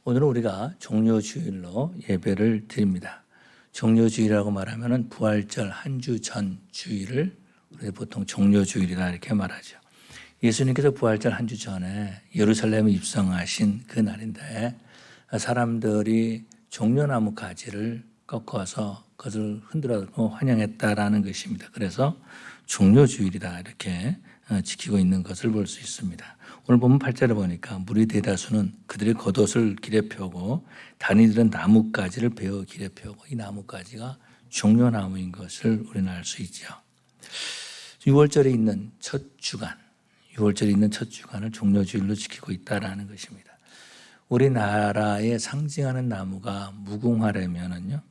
오늘은 우리가 종료주일로 예배를 드립니다. 종료주일이라고 말하면 부활절 한 주 전 주일을 우리가 보통 종료주일이라 이렇게 말하죠. 예수님께서 부활절 한 주 전에 예루살렘에 입성하신 그 날인데 사람들이 종려나무 가지를 꺾어서 그것을 흔들어서 환영했다라는 것입니다. 그래서 종료주일이다 이렇게 지키고 있는 것을 볼 수 있습니다. 오늘 보면 8절에 보니까 무리 대다수는 그들의 겉옷을 길에 펴고 다니들은 나뭇가지를 베어 길에 펴고 이 나뭇가지가 종려나무인 것을 우리는 알 수 있죠. 6월절에 있는 첫 주간, 6월절에 있는 첫 주간을 종료주일로 지키고 있다라는 것입니다. 우리나라에 상징하는 나무가 무궁화라면은요,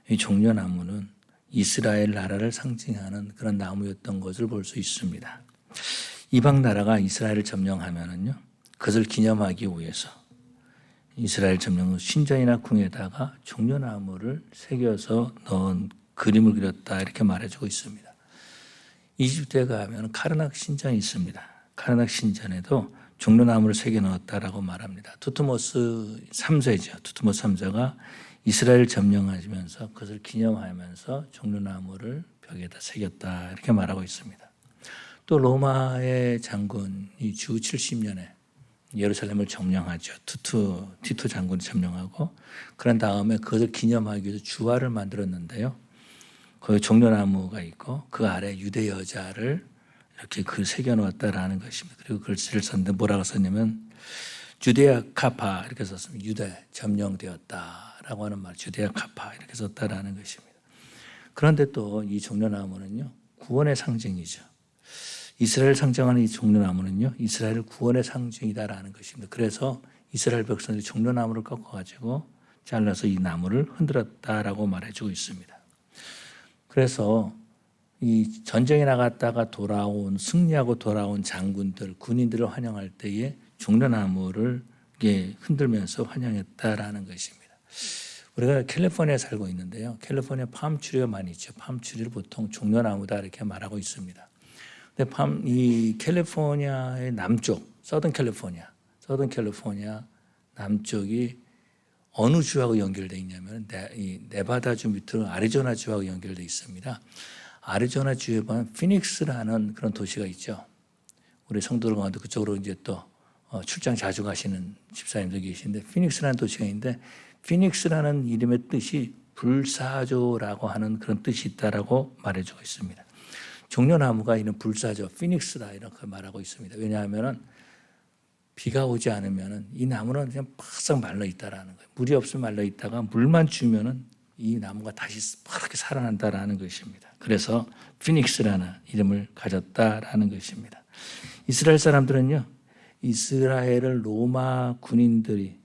이 종려나무는 이스라엘 나라를 상징하는 그런 나무였던 것을 볼 수 있습니다. 이방 나라가 이스라엘을 점령하면은요, 그것을 기념하기 위해서 이스라엘 점령 후 신전이나 궁에다가 종려나무를 새겨서 넣은 그림을 그렸다 이렇게 말해주고 있습니다. 이집트에 가면 카르낙 신전이 있습니다. 카르낙 신전에도 종려나무를 새겨 넣었다라고 말합니다. 투트모스 3세죠. 투트모스 3세가 이스라엘 점령하면서 그것을 기념하면서 종려나무를 벽에다 새겼다 이렇게 말하고 있습니다. 또 로마의 장군이 주 70년에 예루살렘을 점령하죠. 티투 장군이 점령하고 그런 다음에 그것을 기념하기 위해서 주화를 만들었는데요. 거기 종려나무가 있고 그 아래 유대 여자를 이렇게 글 새겨 놓았다라는 것입니다. 그리고 글씨를 썼는데 뭐라고 썼냐면 주데아 카파 이렇게 썼습니다. 유대 점령되었다라고 하는 말, 주데아 카파 이렇게 썼다라는 것입니다. 그런데 또 이 종려나무는요, 구원의 상징이죠. 이스라엘 상징하는 이 종려나무는요, 이스라엘 구원의 상징이다라는 것입니다. 그래서 이스라엘 백성들이 종려나무를 꺾어가지고 잘라서 이 나무를 흔들었다라고 말해주고 있습니다. 그래서 이 전쟁에 나갔다가 승리하고 돌아온 장군들, 군인들을 환영할 때에 종려나무를 흔들면서 환영했다라는 것입니다. 우리가 캘리포니아에 살고 있는데요. 캘리포니아 팜트리가 많이 있죠. 팜트리를 보통 종려나무다 이렇게 말하고 있습니다. 근데 이 캘리포니아의 남쪽, 서던 캘리포니아 남쪽이 어느 주하고 연결되어 있냐면 네바다 주 밑으로 아리조나 주하고 연결되어 있습니다. 아리조나 주에 보면 피닉스라는 그런 도시가 있죠. 우리 성도들 가운데 그쪽으로 이제 또 출장 자주 가시는 집사님들 계신데 피닉스라는 도시가 있는데 피닉스라는 이름의 뜻이 불사조라고 하는 그런 뜻이 있다라고 말해주고 있습니다. 종려나무가 있는 불사조, 피닉스라 이렇게 말하고 있습니다. 왜냐하면 비가 오지 않으면 이 나무는 그냥 바싹 말라 있다라는 거예요. 물이 없으면 말라 있다가 물만 주면은 이 나무가 다시 파랗게 살아난다라는 것입니다. 그래서 피닉스라는 이름을 가졌다라는 것입니다. 이스라엘 사람들은요, 이스라엘을 로마 군인들이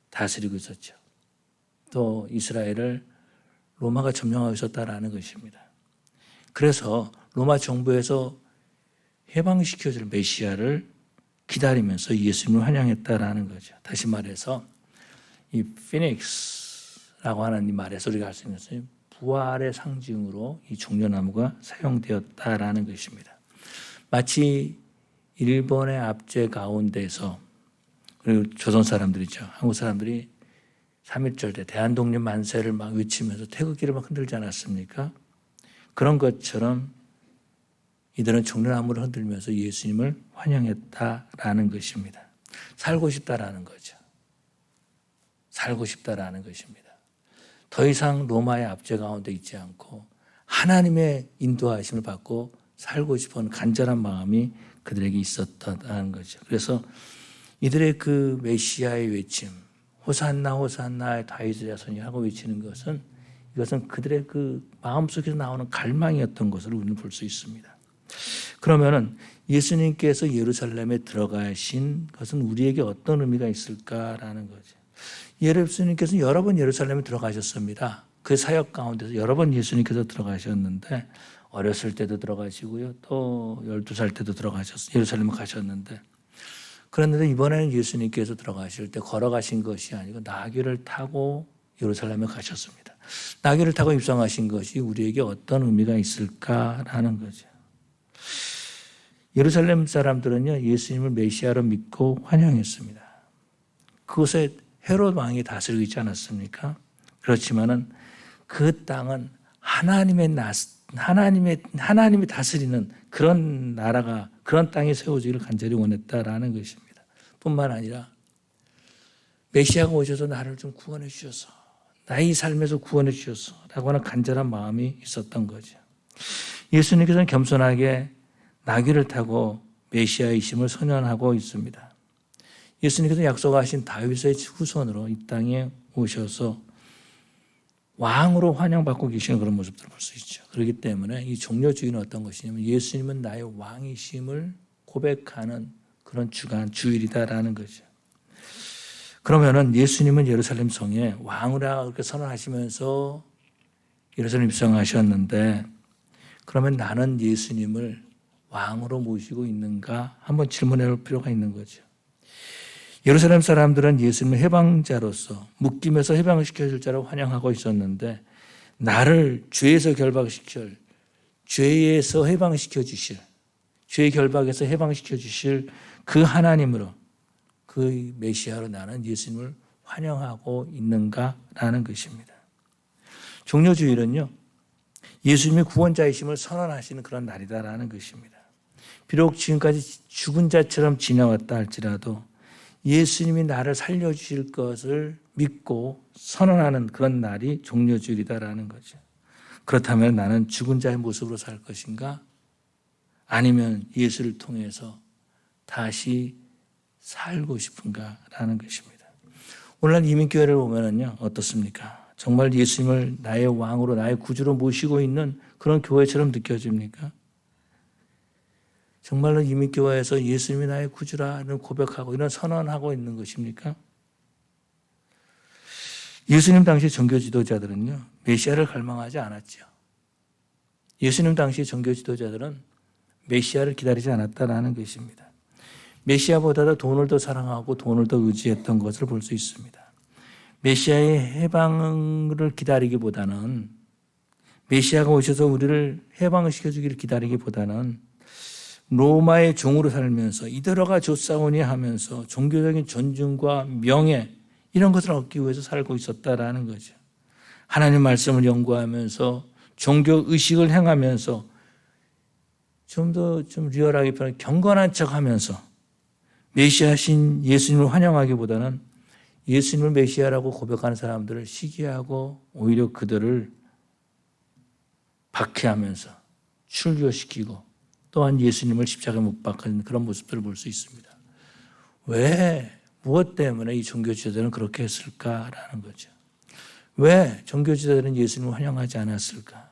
다스리고 있었죠. 또 이스라엘을 로마가 점령하고 있었다라는 것입니다. 그래서 로마 정부에서 해방시켜줄 메시아를 기다리면서 예수님을 환영했다라는 거죠. 다시 말해서 이 피닉스라고 하는 이 말에서 우리가 알 수 있는 것은 부활의 상징으로 이 종려나무가 사용되었다라는 것입니다. 마치 일본의 압제 가운데서 그리고 조선 사람들이죠. 한국 사람들이 3.1절 때 대한독립 만세를 막 외치면서 태극기를 막 흔들지 않았습니까? 그런 것처럼 이들은 종려나무를 흔들면서 예수님을 환영했다라는 것입니다. 살고 싶다라는 거죠. 살고 싶다라는 것입니다. 더 이상 로마의 압제 가운데 있지 않고 하나님의 인도하심을 받고 살고 싶은 간절한 마음이 그들에게 있었다는 거죠. 그래서 이들의 그 메시아의 외침, 호산나 호산나의 다윗의 자손이 하고 외치는 것은 이것은 그들의 그 마음속에서 나오는 갈망이었던 것을 우리는 볼 수 있습니다. 그러면은 예수님께서 예루살렘에 들어가신 것은 우리에게 어떤 의미가 있을까라는 거죠. 예수님께서는 여러 번 예루살렘에 들어가셨습니다. 그 사역 가운데서 여러 번 예수님께서 들어가셨는데 어렸을 때도 들어가시고요. 또 12살 때도 예루살렘에 가셨는데 그런데 이번에는 예수님께서 들어가실 때 걸어가신 것이 아니고 나귀를 타고 예루살렘에 가셨습니다. 나귀를 타고 입성하신 것이 우리에게 어떤 의미가 있을까라는 거죠. 예루살렘 사람들은요, 예수님을 메시아로 믿고 환영했습니다. 그것에 헤롯 왕이 다스리고 있지 않았습니까? 그렇지만은 그 땅은 하나님이 다스리는 그런 나라가, 그런 땅이 세워지기를 간절히 원했다라는 것입니다. 뿐만 아니라 메시아가 오셔서 나를 좀 구원해 주셔서, 나의 삶에서 구원해 주셔서 라고 하는 간절한 마음이 있었던 거죠. 예수님께서는 겸손하게 나귀를 타고 메시아이심을 선언하고 있습니다. 예수님께서 약속하신 다윗의 후손으로 이 땅에 오셔서 왕으로 환영받고 계시는 그런 모습들을 볼 수 있죠. 그렇기 때문에 이 종려주의는 어떤 것이냐면 예수님은 나의 왕이심을 고백하는 그런 주일이다라는 거죠. 그러면은 예수님은 예루살렘 성에 왕이라 그렇게 선언하시면서 예루살렘 입성하셨는데, 그러면 나는 예수님을 왕으로 모시고 있는가 한번 질문해 볼 필요가 있는 거죠. 예루살렘 사람들은 예수님을 해방자로서, 묶임에서 해방을 시켜줄 자로 환영하고 있었는데, 나를 죄에서 결박시킬, 죄에서 해방시켜 주실, 죄의 결박에서 해방시켜 주실 그 하나님으로, 그 메시아로 나는 예수님을 환영하고 있는가라는 것입니다. 종려주일은요, 예수님의 구원자이심을 선언하시는 그런 날이다라는 것입니다. 비록 지금까지 죽은 자처럼 지나왔다 할지라도 예수님이 나를 살려주실 것을 믿고 선언하는 그런 날이 종려주일이다라는 거죠. 그렇다면 나는 죽은 자의 모습으로 살 것인가? 아니면 예수를 통해서 다시 살고 싶은가라는 것입니다. 오늘날 이민교회를 보면은요, 어떻습니까? 정말 예수님을 나의 왕으로, 나의 구주로 모시고 있는 그런 교회처럼 느껴집니까? 정말로 이민교회에서 예수님이 나의 구주라는 고백하고 이런 선언하고 있는 것입니까? 예수님 당시 종교 지도자들은요, 메시아를 갈망하지 않았죠. 예수님 당시 종교 지도자들은 메시아를 기다리지 않았다라는 것입니다. 메시아보다도 돈을 더 사랑하고 돈을 더 의지했던 것을 볼 수 있습니다. 메시아의 해방을 기다리기보다는, 메시아가 오셔서 우리를 해방을 시켜주기를 기다리기보다는 로마의 종으로 살면서 이더러가 좋사오니 하면서 종교적인 존중과 명예 이런 것을 얻기 위해서 살고 있었다라는 거죠. 하나님 말씀을 연구하면서 종교 의식을 행하면서 좀 더 리얼하게 표현하면 경건한 척하면서 메시아신 예수님을 환영하기보다는 예수님을 메시아라고 고백하는 사람들을 시기하고 오히려 그들을 박해하면서 출교시키고 또한 예수님을 십자가에 못 박는 그런 모습들을 볼 수 있습니다. 왜, 무엇 때문에 이 종교지도자들은 그렇게 했을까라는 거죠. 왜 종교지도자들은 예수님을 환영하지 않았을까?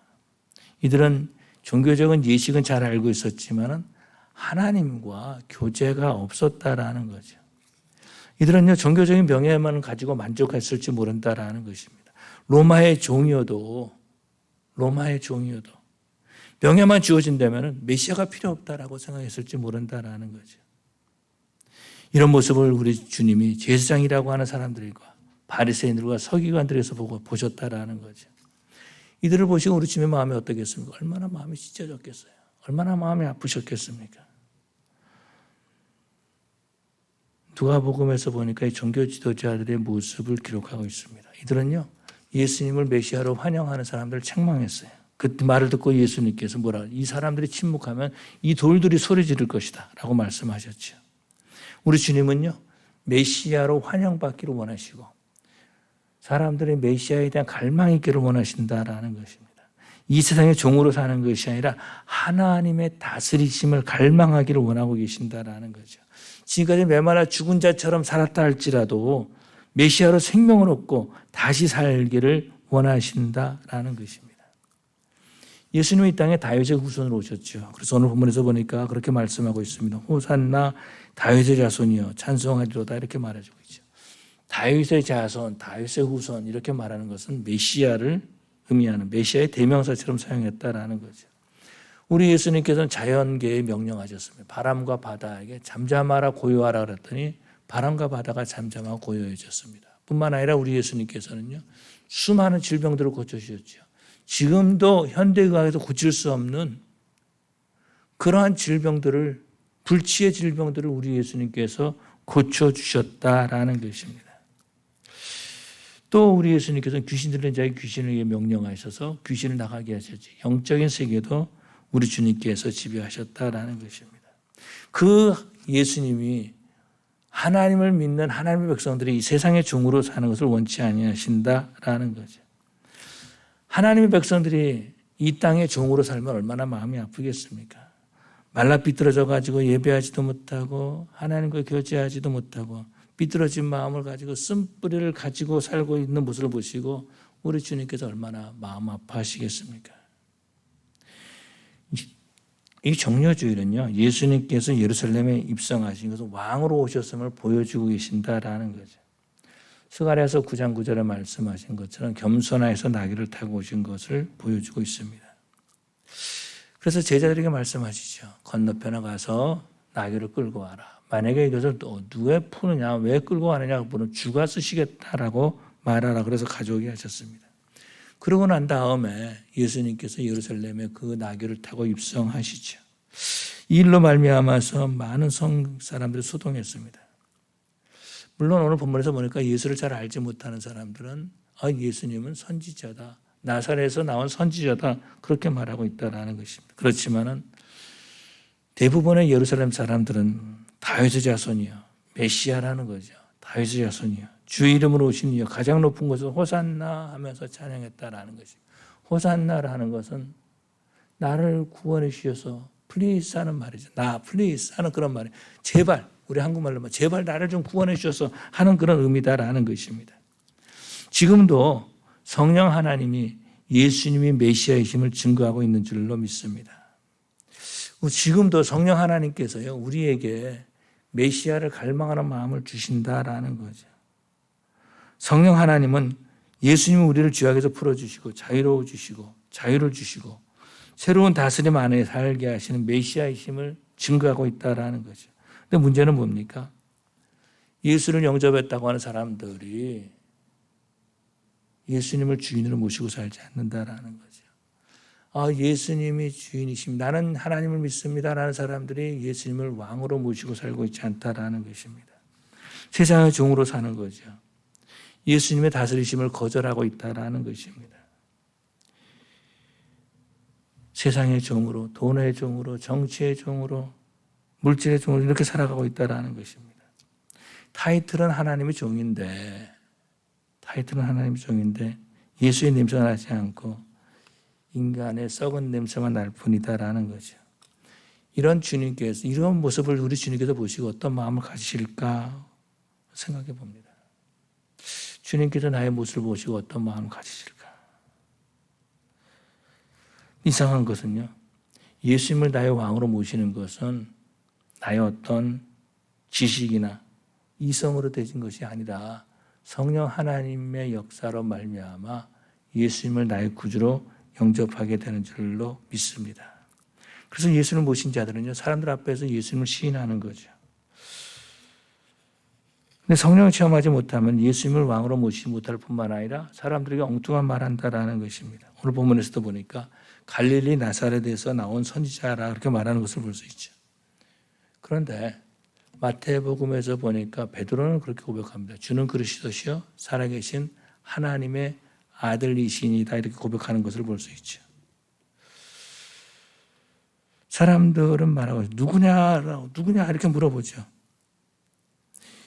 이들은 종교적인 예식은 잘 알고 있었지만 하나님과 교제가 없었다라는 거죠. 이들은요, 종교적인 명예만 가지고 만족했을지 모른다라는 것입니다. 로마의 종이어도 명예만 주어진다면 메시아가 필요 없다라고 생각했을지 모른다라는 거죠. 이런 모습을 우리 주님이 제사장이라고 하는 사람들과 바리새인들과 서기관들에서 보셨다라는 거죠. 이들을 보시고 우리 주님의 마음이 어떻겠습니까? 얼마나 마음이 찢어졌겠어요? 얼마나 마음이 아프셨겠습니까? 누가복음에서 보니까 이 종교 지도자들의 모습을 기록하고 있습니다. 이들은요, 예수님을 메시아로 환영하는 사람들을 책망했어요. 그 말을 듣고 예수님께서 이 사람들이 침묵하면 이 돌들이 소리 지를 것이다 라고 말씀하셨죠. 우리 주님은요, 메시아로 환영받기를 원하시고 사람들이 메시아에 대한 갈망이 있기를 원하신다라는 것입니다. 이 세상의 종으로 사는 것이 아니라 하나님의 다스리심을 갈망하기를 원하고 계신다라는 거죠. 지금까지 메마라 죽은 자처럼 살았다 할지라도 메시아로 생명을 얻고 다시 살기를 원하신다라는 것입니다. 예수님이 이 땅에 다윗의 후손으로 오셨죠. 그래서 오늘 본문에서 보니까 그렇게 말씀하고 있습니다. 호산나 다윗의 자손이여 찬송하리로다 이렇게 말해주고 있죠. 다윗의 자손, 다윗의 후손 이렇게 말하는 것은 메시아를 의미하는 메시아의 대명사처럼 사용했다라는 거죠. 우리 예수님께서는 자연계에 명령하셨습니다. 바람과 바다에게 잠잠하라 고요하라 그랬더니 바람과 바다가 잠잠하고 고요해졌습니다. 뿐만 아니라 우리 예수님께서는요, 수많은 질병들을 고쳐주셨죠. 지금도 현대의학에서 고칠 수 없는 그러한 질병들을, 불치의 질병들을 우리 예수님께서 고쳐주셨다라는 것입니다. 또 우리 예수님께서는 귀신 들린 자에게 귀신을 명령하셔서 귀신을 나가게 하셨지. 영적인 세계도 우리 주님께서 지배하셨다라는 것입니다. 그 예수님이 하나님을 믿는 하나님의 백성들이 이 세상의 종으로 사는 것을 원치 아니하신다라는 거죠. 하나님의 백성들이 이 땅의 종으로 살면 얼마나 마음이 아프겠습니까? 말라 삐뚤어져 가지고 예배하지도 못하고 하나님과 교제하지도 못하고 삐뚤어진 마음을 가지고 쓴뿌리를 가지고 살고 있는 모습을 보시고 우리 주님께서 얼마나 마음 아파하시겠습니까? 이 정료주일은요, 예수님께서 예루살렘에 입성하신 것은 왕으로 오셨음을 보여주고 계신다라는 거죠. 스가랴서 9장 9절에 말씀하신 것처럼 겸손하여서 나귀를 타고 오신 것을 보여주고 있습니다. 그래서 제자들에게 말씀하시죠. 건너편에 가서 나귀를 끌고 와라. 만약에 이것을 누가 푸느냐, 왜 끌고 가느냐, 그분은 주가 쓰시겠다라고 말하라. 그래서 가져오게 하셨습니다. 그러고 난 다음에 예수님께서 예루살렘에 그 나귀를 타고 입성하시죠. 이 일로 말미암아서 많은 성 사람들이 소동했습니다. 물론 오늘 본문에서 보니까 예수를 잘 알지 못하는 사람들은 예수님은 선지자다. 나사렛에서 나온 선지자다. 그렇게 말하고 있다는 것입니다. 그렇지만은 대부분의 예루살렘 사람들은 다윗의 자손이요. 메시아라는 거죠. 다윗의 자손이요. 주 이름으로 오신 이요. 가장 높은 곳에서 호산나 하면서 찬양했다라는 것입니다. 호산나라는 것은 나를 구원해 주셔서 플리즈 하는 말이죠. 나 플리즈 하는 그런 말이에요. 제발, 우리 한국말로 제발 나를 좀 구원해 주셔서 하는 그런 의미다라는 것입니다. 지금도 성령 하나님이 예수님이 메시아이심을 증거하고 있는 줄로 믿습니다. 지금도 성령 하나님께서요, 우리에게 메시아를 갈망하는 마음을 주신다라는 거죠. 성령 하나님은 예수님이 우리를 죄악에서 풀어주시고 자유로워 주시고 자유를 주시고 새로운 다스림 안에 살게 하시는 메시아이심을 증거하고 있다라는 거죠. 근데 문제는 뭡니까? 예수를 영접했다고 하는 사람들이 예수님을 주인으로 모시고 살지 않는다라는 거죠. 예수님이 주인이십니다. 나는 하나님을 믿습니다라는 사람들이 예수님을 왕으로 모시고 살고 있지 않다라는 것입니다. 세상의 종으로 사는 거죠. 예수님의 다스리심을 거절하고 있다라는 것입니다. 세상의 종으로, 돈의 종으로, 정치의 종으로, 물질의 종으로 이렇게 살아가고 있다라는 것입니다. 타이틀은 하나님의 종인데 예수의 냄새가 나지 않고 인간의 썩은 냄새만 날 뿐이다라는 거죠. 이런 주님께서, 이런 모습을 우리 주님께서 보시고 어떤 마음을 가지실까 생각해 봅니다. 주님께서 나의 모습을 보시고 어떤 마음을 가지실까? 이상한 것은요, 예수님을 나의 왕으로 모시는 것은 나의 어떤 지식이나 이성으로 되진 것이 아니라 성령 하나님의 역사로 말미암아 예수님을 나의 구주로 영접하게 되는 줄로 믿습니다. 그래서 예수님을 모신 자들은요, 사람들 앞에서 예수님을 시인하는 거죠. 근데 성령을 체험하지 못하면 예수님을 왕으로 모시지 못할 뿐만 아니라 사람들에게 엉뚱한 말을 한다라는 것입니다. 오늘 본문에서도 보니까 갈릴리 나사렛에서 나온 선지자라 그렇게 말하는 것을 볼 수 있죠. 그런데 마태복음에서 보니까 베드로는 그렇게 고백합니다. 주는 그리스도시요 살아계신 하나님의 아들이시니다 이렇게 고백하는 것을 볼 수 있죠. 사람들은 말하고 누구냐 이렇게 물어보죠.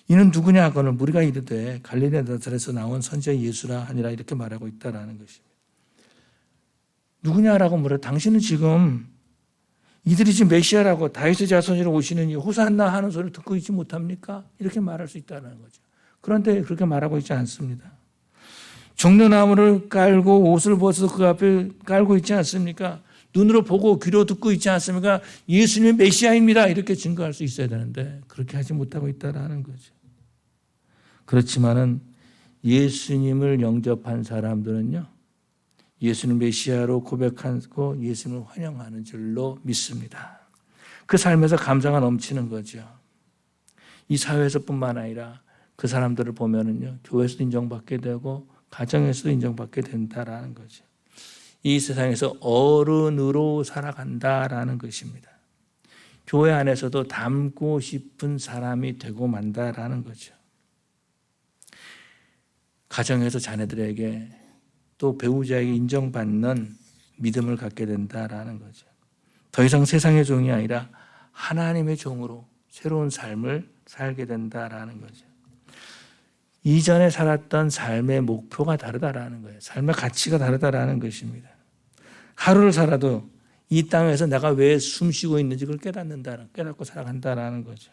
이는 누구냐 하고는 우리가 이르되 갈릴리 나사렛에서 나온 선지자 예수라 하니라 이렇게 말하고 있다라는 것입니다. 누구냐라고 물어. 당신은 지금 이들이 지금 메시아라고 다윗의 자손으로 오시는 이 호산나 하는 소리를 듣고 있지 못합니까? 이렇게 말할 수 있다는 거죠. 그런데 그렇게 말하고 있지 않습니다. 종려나무를 깔고 옷을 벗어서 그 앞에 깔고 있지 않습니까? 눈으로 보고 귀로 듣고 있지 않습니까? 예수님의 메시아입니다. 이렇게 증거할 수 있어야 되는데 그렇게 하지 못하고 있다는 거죠. 그렇지만은 예수님을 영접한 사람들은요, 예수는 메시아로 고백하고 예수님을 환영하는 줄로 믿습니다. 그 삶에서 감사가 넘치는 거죠. 이 사회에서뿐만 아니라 그 사람들을 보면은요, 교회에서도 인정받게 되고 가정에서도 인정받게 된다라는 거죠. 이 세상에서 어른으로 살아간다라는 것입니다. 교회 안에서도 닮고 싶은 사람이 되고 만다라는 거죠. 가정에서 자녀들에게 또 배우자에게 인정받는 믿음을 갖게 된다라는 거죠. 더 이상 세상의 종이 아니라 하나님의 종으로 새로운 삶을 살게 된다라는 거죠. 이전에 살았던 삶의 목표가 다르다라는 거예요. 삶의 가치가 다르다라는 것입니다. 하루를 살아도 이 땅에서 내가 왜 숨쉬고 있는지 그걸 깨닫고 살아간다라는 거죠.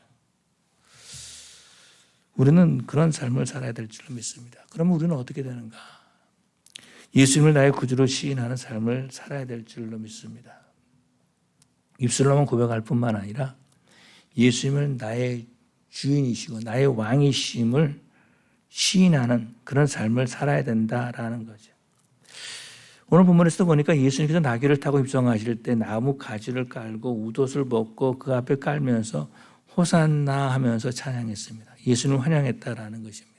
우리는 그런 삶을 살아야 될 줄로 믿습니다. 그러면 우리는 어떻게 되는가? 예수님을 나의 구주로 시인하는 삶을 살아야 될 줄로 믿습니다. 입술로만 고백할 뿐만 아니라 예수님을 나의 주인이시고 나의 왕이심을 시인하는 그런 삶을 살아야 된다라는 거죠. 오늘 본문에서 보니까 예수님께서 나귀를 타고 입성하실 때 나무 가지를 깔고 웃옷을 벗고 그 앞에 깔면서 호산나 하면서 찬양했습니다. 예수님을 환영했다라는 것입니다.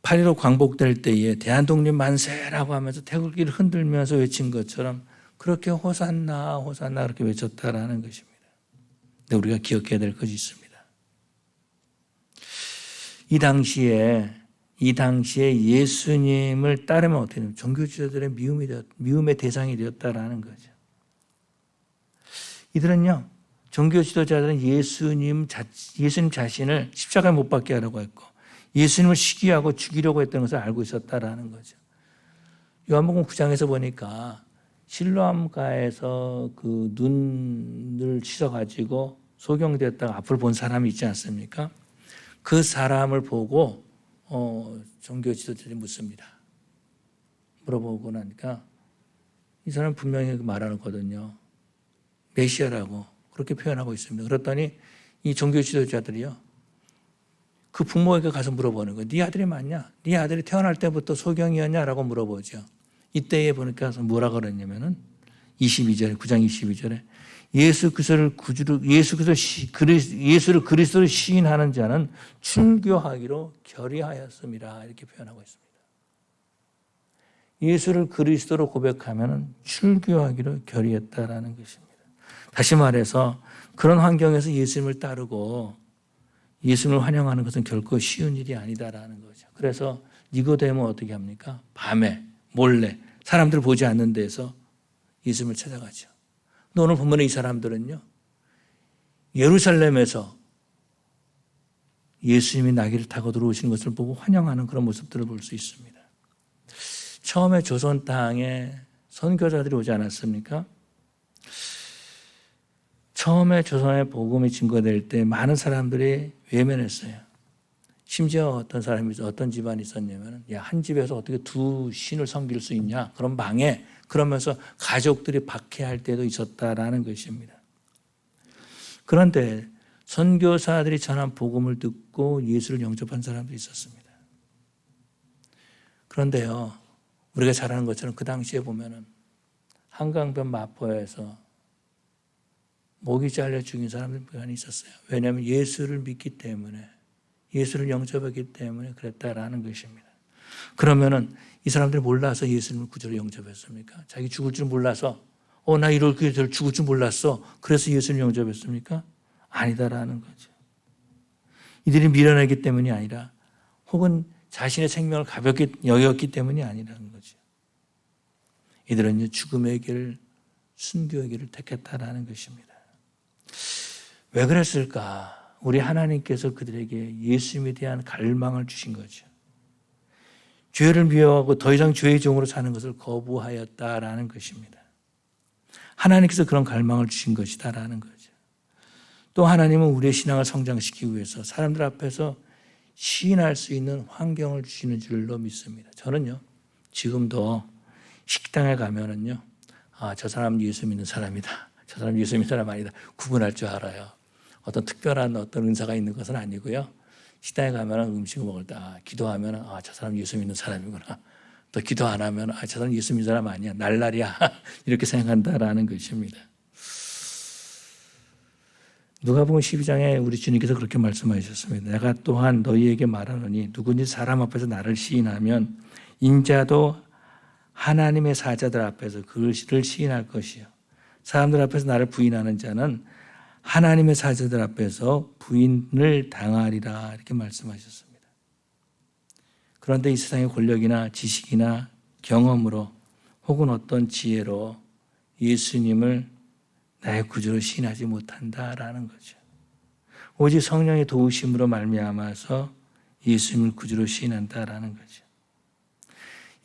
8.15 광복될 때에 대한독립 만세라고 하면서 태극기를 흔들면서 외친 것처럼 그렇게 호산나 호산나 그렇게 외쳤다라는 것입니다. 근데 우리가 기억해야 될 것이 있습니다. 이 당시에 예수님을 따르면 어떻게 되냐면 종교 지도자들의 미움의 대상이 되었다라는 거죠. 이들은요, 종교 지도자들은 예수님 자신을 십자가에 못 박게 하려고 했고 예수님을 시기하고 죽이려고 했던 것을 알고 있었다라는 거죠. 요한복음 9장에서 보니까 실로암가에서 그 눈을 씻어가지고 소경되었다가 앞을 본 사람이 있지 않습니까? 그 사람을 보고 종교 지도자들이 묻습니다. 물어보고 나니까 이 사람 분명히 말하거든요. 메시아라고 그렇게 표현하고 있습니다. 그랬더니 이 종교 지도자들이요, 그 부모에게 가서 물어보는 거예요. 네 아들이 맞냐? 네 아들이 태어날 때부터 소경이었냐라고 물어보죠. 이때에 보니까 뭐라 그랬냐면은 22절에 9장 22절에 예수를 그리스도로 시인하는 자는 출교하기로 결의하였습니다. 이렇게 표현하고 있습니다. 예수를 그리스도로 고백하면 출교하기로 결의했다라는 것입니다. 다시 말해서 그런 환경에서 예수님을 따르고 예수님을 환영하는 것은 결코 쉬운 일이 아니다라는 거죠. 그래서 니고데모는 어떻게 합니까? 밤에 몰래 사람들 보지 않는 데서 예수님을 찾아가죠. 근데 오늘 본문에 이 사람들은요, 예루살렘에서 예수님이 나귀를 타고 들어오시는 것을 보고 환영하는 그런 모습들을 볼 수 있습니다. 처음에 조선 땅에 선교자들이 오지 않았습니까? 처음에 조선의 복음이 증거될 때 많은 사람들이 외면했어요. 심지어 어떤 집안이 있었냐면, 야, 한 집에서 어떻게 두 신을 섬길 수 있냐? 그럼 망해. 그러면서 가족들이 박해할 때도 있었다라는 것입니다. 그런데 선교사들이 전한 복음을 듣고 예수를 영접한 사람들이 있었습니다. 그런데요, 우리가 잘 아는 것처럼 그 당시에 보면은 한강변 마포에서 목이 잘려 죽인 사람들이 많이 있었어요. 왜냐하면 예수를 믿기 때문에, 예수를 영접했기 때문에 그랬다라는 것입니다. 그러면은 이 사람들이 몰라서 예수님을 구주로 영접했습니까? 자기 죽을 줄 몰라서 나 이렇게 죽을 줄 몰랐어. 그래서 예수를 영접했습니까? 아니다라는 거죠. 이들이 미련하기 때문이 아니라 혹은 자신의 생명을 가볍게 여겼기 때문이 아니라는 거죠. 이들은 죽음의 길을, 순교의 길을 택했다라는 것입니다. 왜 그랬을까? 우리 하나님께서 그들에게 예수님에 대한 갈망을 주신 거죠. 죄를 미워하고 더 이상 죄의 종으로 사는 것을 거부하였다라는 것입니다. 하나님께서 그런 갈망을 주신 것이다라는 거죠. 또 하나님은 우리의 신앙을 성장시키기 위해서 사람들 앞에서 시인할 수 있는 환경을 주시는 줄로 믿습니다. 저는요, 지금도 식당에 가면은요, 저 사람 예수 믿는 사람이다. 저 사람 예수 믿는 사람 아니다. 구분할 줄 알아요. 어떤 특별한 어떤 은사가 있는 것은 아니고요. 식당에 가면 음식을 먹을 때 기도하면 저 사람 예수 믿는 사람이구나. 또 기도 안 하면 저 사람 예수 믿는 사람 아니야. 날라리야. 이렇게 생각한다라는 것입니다. 누가복음 12장에 우리 주님께서 그렇게 말씀하셨습니다. 내가 또한 너희에게 말하노니 누구든지 사람 앞에서 나를 시인하면 인자도 하나님의 사자들 앞에서 그를 시인할 것이요. 사람들 앞에서 나를 부인하는 자는 하나님의 사자들 앞에서 부인을 당하리라 이렇게 말씀하셨습니다. 그런데 이 세상의 권력이나 지식이나 경험으로 혹은 어떤 지혜로 예수님을 나의 구주로 시인하지 못한다라는 거죠. 오직 성령의 도우심으로 말미암아서 예수님을 구주로 시인한다라는 거죠.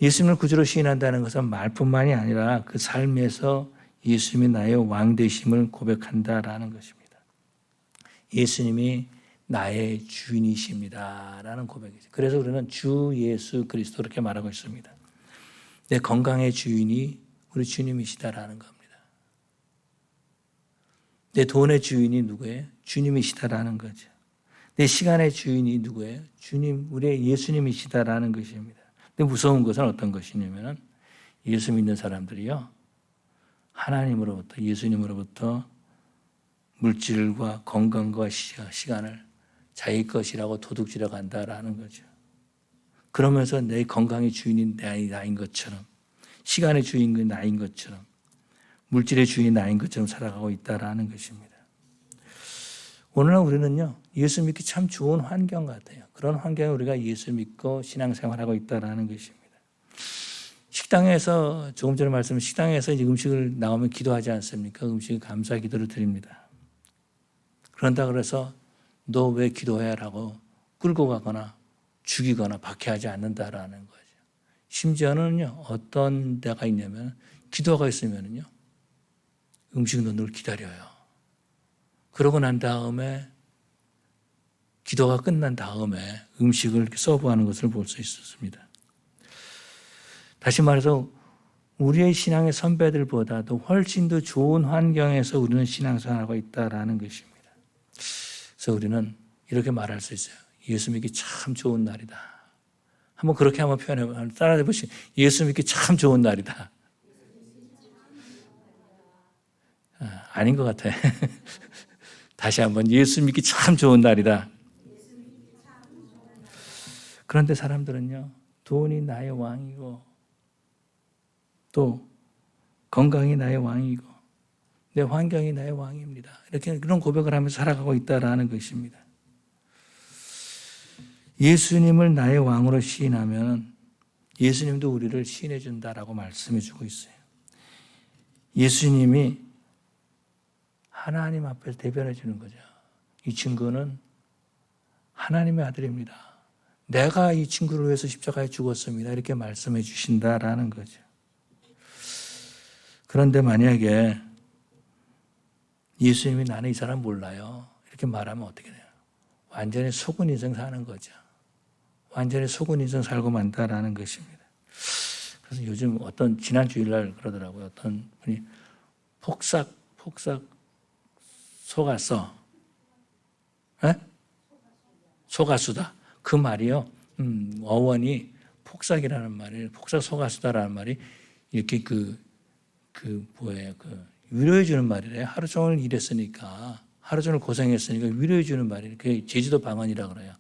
예수님을 구주로 시인한다는 것은 말뿐만이 아니라 그 삶에서 예수님이 나의 왕 되심을 고백한다라는 것입니다. 예수님이 나의 주인이십니다라는 고백이죠. 그래서 우리는 주 예수 그리스도 그렇게 말하고 있습니다. 내 건강의 주인이 우리 주님이시다라는 겁니다. 내 돈의 주인이 누구예요? 주님이시다라는 거죠. 내 시간의 주인이 누구예요? 주님, 우리의 예수님이시다라는 것입니다. 근데 무서운 것은 어떤 것이냐면 예수 믿는 사람들이요, 하나님으로부터, 예수님으로부터 물질과 건강과 시간을 자기 것이라고 도둑질해 간다라는 거죠. 그러면서 내 건강의 주인이 나인 것처럼, 시간의 주인이 나인 것처럼, 물질의 주인이 나인 것처럼 살아가고 있다라는 것입니다. 오늘날 우리는요, 예수 믿기 참 좋은 환경 같아요. 그런 환경에 우리가 예수 믿고 신앙생활하고 있다라는 것입니다. 식당에서, 조금 전에 말씀드린 식당에서 이제 음식을 나오면 기도하지 않습니까? 음식에 감사 기도를 드립니다. 그런다 그래서 너 왜 기도해? 라고 끌고 가거나 죽이거나 박해하지 않는다라는 거죠. 심지어는요, 어떤 데가 있냐면 기도가 있으면요, 음식 넣는 걸 기다려요. 그러고 난 다음에 기도가 끝난 다음에 음식을 서브하는 것을 볼 수 있었습니다. 다시 말해서 우리의 신앙의 선배들보다도 훨씬 더 좋은 환경에서 우리는 신앙생활하고 있다라는 것입니다. 그래서 우리는 이렇게 말할 수 있어요. 예수 믿기 참 좋은 날이다. 한번 그렇게 한번 표현해 따라해 보시죠. 예수 믿기 참 좋은 날이다. 아닌 것 같아. 다시 한번 예수 믿기 참 좋은 날이다. 그런데 사람들은요, 돈이 나의 왕이고 또 건강이 나의 왕이고 내 환경이 나의 왕입니다. 이렇게 그런 고백을 하면서 살아가고 있다라는 것입니다. 예수님을 나의 왕으로 시인하면 예수님도 우리를 시인해 준다라고 말씀해 주고 있어요. 예수님이 하나님 앞에서 대변해 주는 거죠. 이 친구는 하나님의 아들입니다. 내가 이 친구를 위해서 십자가에 죽었습니다. 이렇게 말씀해 주신다라는 거죠. 그런데 만약에 예수님이 나는 이 사람 몰라요. 이렇게 말하면 어떻게 돼요? 완전히 속은 인생 사는 거죠. 완전히 속은 인생 살고 만다라는 것입니다. 그래서 요즘 어떤 지난 주일날 그러더라고요. 어떤 분이 폭삭 속았어. 에? 속았수다. 그 말이요. 어원이 폭삭이라는 말이에요. 폭삭 속았수다라는 말이 이렇게 위로해 주는 말이래요. 하루 종일 일했으니까, 하루 종일 고생했으니까 위로해 주는 말이에요. 그게 제주도 방언이라고 그래요.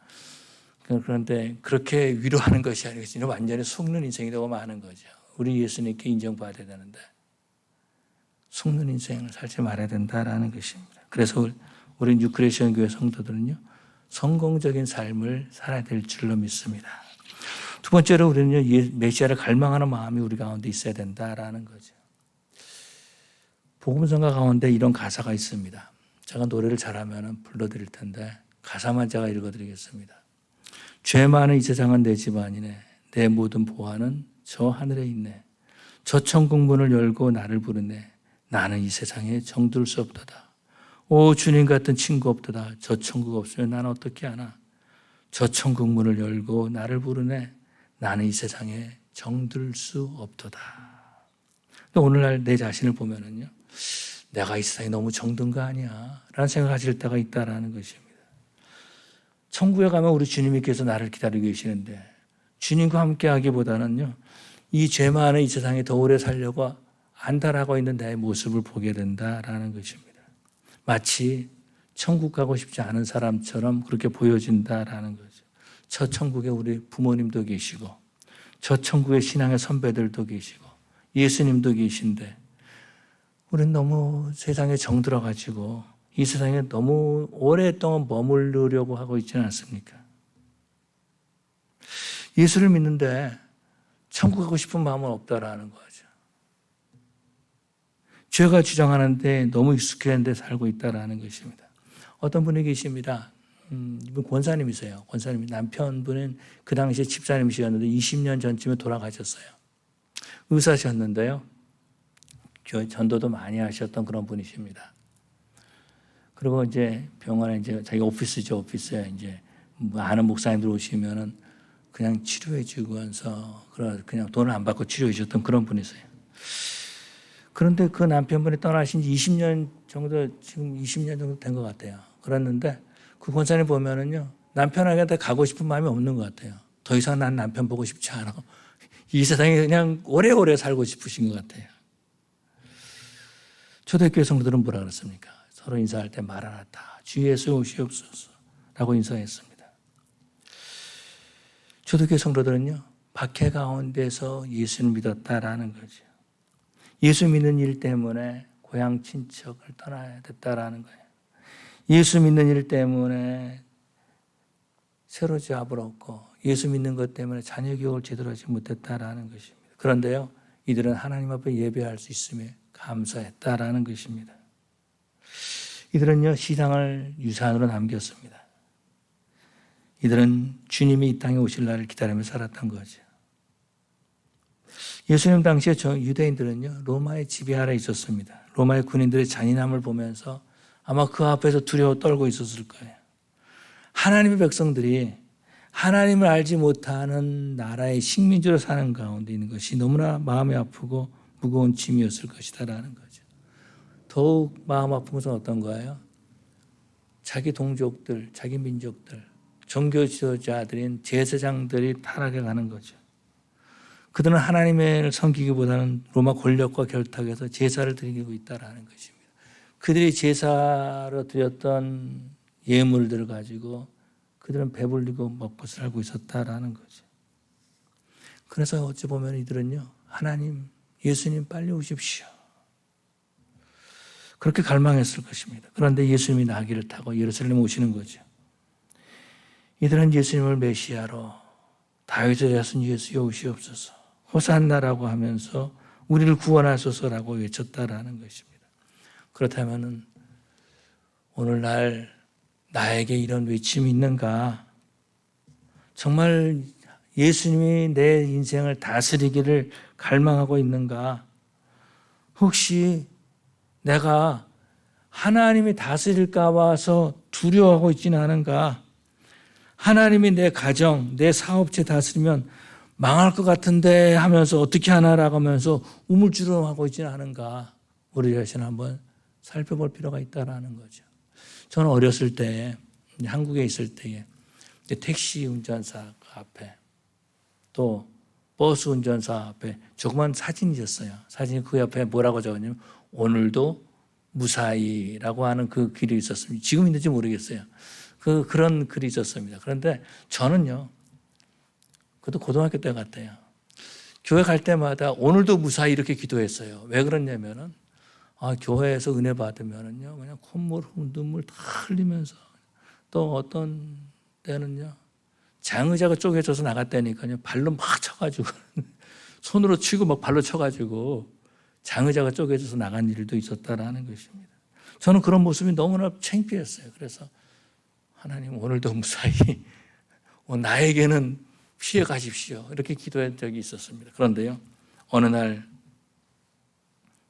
그런데 그렇게 위로하는 것이 아니고 완전히 속는 인생이 되고 마는 거죠. 우리 예수님께 인정받아야 되는데 속는 인생을 살지 말아야 된다라는 것입니다. 그래서 우리 뉴크리스천 교회 성도들은요, 성공적인 삶을 살아야 될 줄로 믿습니다. 두 번째로 우리는요, 메시아를 갈망하는 마음이 우리 가운데 있어야 된다라는 거죠. 복음성가 가운데 이런 가사가 있습니다. 제가 노래를 잘하면 불러드릴 텐데 가사만 제가 읽어드리겠습니다. 죄 많은 이 세상은 내 집안이네. 내 모든 보화는 저 하늘에 있네. 저 천국 문을 열고 나를 부르네. 나는 이 세상에 정들 수 없도다. 오 주님 같은 친구 없도다. 저 천국 없으면 나는 어떻게 하나. 저 천국 문을 열고 나를 부르네. 나는 이 세상에 정들 수 없도다. 오늘날 내 자신을 보면은요, 내가 이 세상에 너무 정든 거 아니야 라는 생각하실 때가 있다라는 것입니다. 천국에 가면 우리 주님께서 나를 기다리고 계시는데 주님과 함께 하기보다는요, 이 죄 많은 이 세상에 더 오래 살려고 안달하고 있는 나의 모습을 보게 된다라는 것입니다. 마치 천국 가고 싶지 않은 사람처럼 그렇게 보여진다라는 거죠. 저 천국에 우리 부모님도 계시고 저 천국에 신앙의 선배들도 계시고 예수님도 계신데 우리는 너무 세상에 정들어가지고 이 세상에 너무 오랫동안 머무르려고 하고 있지는 않습니까? 예수를 믿는데 천국 가고 싶은 마음은 없다라는 거죠. 죄가 주장하는데 너무 익숙했는데 살고 있다라는 것입니다. 어떤 분이 계십니다. 이분 권사님이세요. 권사님 남편분은 그 당시에 집사님이셨는데 20년 전쯤에 돌아가셨어요. 의사셨는데요. 전도도 많이 하셨던 그런 분이십니다. 그리고 이제 병원에 이제 자기 오피스죠. 오피스에 이제 아는 목사님들 오시면은 그냥 치료해 주면서 그냥 돈을 안 받고 치료해 주셨던 그런 분이세요. 그런데 그 남편분이 떠나신 지 20년 정도, 지금 20년 정도 된 것 같아요. 그랬는데 그 권사님 보면은요, 남편에게 가고 싶은 마음이 없는 것 같아요. 더 이상 난 남편 보고 싶지 않아. 이 세상에 그냥 오래오래 살고 싶으신 것 같아요. 초대교회 성도들은 뭐라 그랬습니까? 서로 인사할 때 마라나타, 주 예수 오시옵소서 라고 인사했습니다. 초대교회 성도들은요, 박해 가운데서 예수를 믿었다라는 거죠. 예수 믿는 일 때문에 고향 친척을 떠나야 됐다라는 거예요. 예수 믿는 일 때문에 새로 잡을 얻고 예수 믿는 것 때문에 자녀 교육을 제대로 하지 못했다라는 것입니다. 그런데요, 이들은 하나님 앞에 예배할 수 있음에 감사했다라는 것입니다. 이들은요, 시상을 유산으로 남겼습니다. 이들은 주님이 이 땅에 오실 날을 기다리며 살았던 거죠. 예수님 당시에 유대인들은요, 로마의 지배 아래 있었습니다. 로마의 군인들의 잔인함을 보면서 아마 그 앞에서 두려워 떨고 있었을 거예요. 하나님의 백성들이 하나님을 알지 못하는 나라의 식민지로 사는 가운데 있는 것이 너무나 마음이 아프고 무거운 짐이었을 것이다라는 거죠. 더욱 마음 아픈 것은 어떤 거예요? 자기 동족들, 자기 민족들, 종교 지도자들인 제사장들이 타락해 가는 거죠. 그들은 하나님을 섬기기보다는 로마 권력과 결탁해서 제사를 드리고 있다라는 것입니다. 그들이 제사로 드렸던 예물들을 가지고 그들은 배불리고 먹고 살고 있었다라는 거죠. 그래서 어찌 보면 이들은요, 하나님, 예수님 빨리 오십시오. 그렇게 갈망했을 것입니다. 그런데 예수님이 나귀를 타고 예루살렘 오시는 거죠. 이들은 예수님을 메시아로 다윗의 자손 예수여 오시옵소서, 호산나라고 하면서 우리를 구원하소서라고 외쳤다라는 것입니다. 그렇다면 오늘날 나에게 이런 외침이 있는가? 정말 예수님이 내 인생을 다스리기를 갈망하고 있는가? 혹시 내가 하나님이 다스릴까 봐서 두려워하고 있지는 않은가? 하나님이 내 가정, 내 사업체 다스리면 망할 것 같은데 하면서 어떻게 하나라고 하면서 우물쭈rum하고 있지는 않은가? 우리 자신을 한번 살펴볼 필요가 있다라는 거죠. 저는 어렸을 때, 한국에 있을 때에 택시 운전사 앞에 또 버스 운전사 앞에 조그만 사진이 있었어요. 사진이 그 옆에 뭐라고 적었냐면 오늘도 무사히라고 하는 그 글이 있었습니다. 지금 있는지 모르겠어요. 그런 글이 있었습니다. 그런데 저는요, 그것도 고등학교 때 같아요. 교회 갈 때마다 오늘도 무사히 이렇게 기도했어요. 왜 그러냐면은, 교회에서 은혜 받으면은요, 그냥 콧물, 눈물 다 흘리면서 또 어떤 때는요, 장의자가 쪼개져서 나갔다니까요, 발로 막 쳐가지고, 손으로 치고 막 발로 쳐가지고 장의자가 쪼개져서 나간 일도 있었다라는 것입니다. 저는 그런 모습이 너무나 창피했어요. 그래서 하나님 오늘도 무사히 나에게는 피해 가십시오. 이렇게 기도한 적이 있었습니다. 그런데요, 어느 날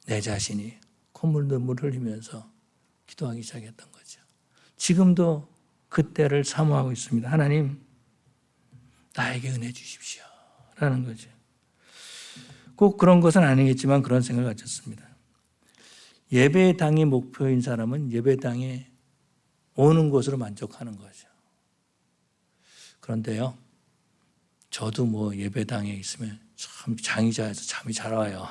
내 자신이 콧물 눈물 흘리면서 기도하기 시작했던 거죠. 지금도 그때를 사모하고 있습니다. 하나님, 나에게 은혜 주십시오. 라는 거죠. 꼭 그런 것은 아니겠지만 그런 생각을 가졌습니다. 예배당이 목표인 사람은 예배당에 오는 것으로 만족하는 거죠. 그런데요, 저도 예배당에 있으면 참 장의자에서 잠이 잘 와요.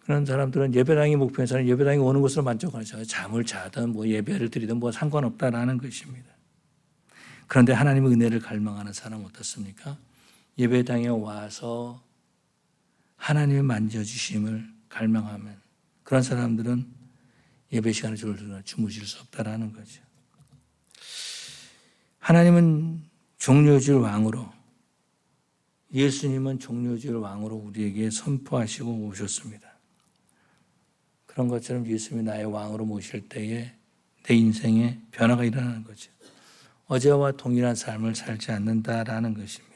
그런 사람들은 예배당이 목표인 사람은 예배당에 오는 것으로 만족하죠. 잠을 자든 예배를 드리든 상관없다라는 것입니다. 그런데 하나님의 은혜를 갈망하는 사람은 어떻습니까? 예배당에 와서 하나님의 만져주심을 갈망하면 그런 사람들은 예배 시간을 졸라 주무실 수 없다라는 거죠. 하나님은 종려줄 왕으로 예수님은 종려주의를 왕으로 우리에게 선포하시고 오셨습니다. 그런 것처럼 예수님이 나의 왕으로 모실 때에 내 인생에 변화가 일어나는 거죠. 어제와 동일한 삶을 살지 않는다라는 것입니다.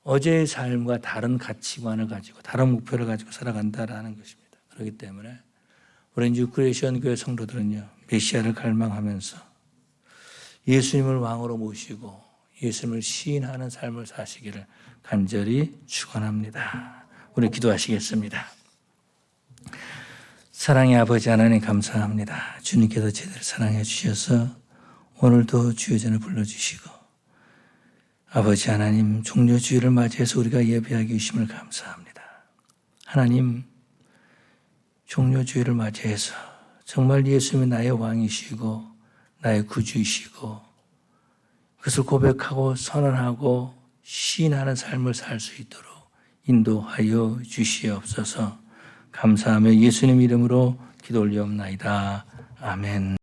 어제의 삶과 다른 가치관을 가지고 다른 목표를 가지고 살아간다라는 것입니다. 그렇기 때문에 우리 뉴크리에이션 교회 성도들은요, 메시아를 갈망하면서 예수님을 왕으로 모시고 예수님을 시인하는 삶을 사시기를 간절히 축원합니다. 우리 기도하시겠습니다. 사랑의 아버지 하나님 감사합니다. 주님께서 제대로 사랑해 주셔서 오늘도 주의 전에 불러주시고 아버지 하나님 종려주의를 맞이해서 우리가 예배하게 주심을 감사합니다. 하나님 종려주의를 맞이해서 정말 예수님이 나의 왕이시고 나의 구주이시고 그것을 고백하고 선언하고 시인하는 삶을 살 수 있도록 인도하여 주시옵소서. 감사하며 예수님 이름으로 기도 올리옵나이다. 아멘.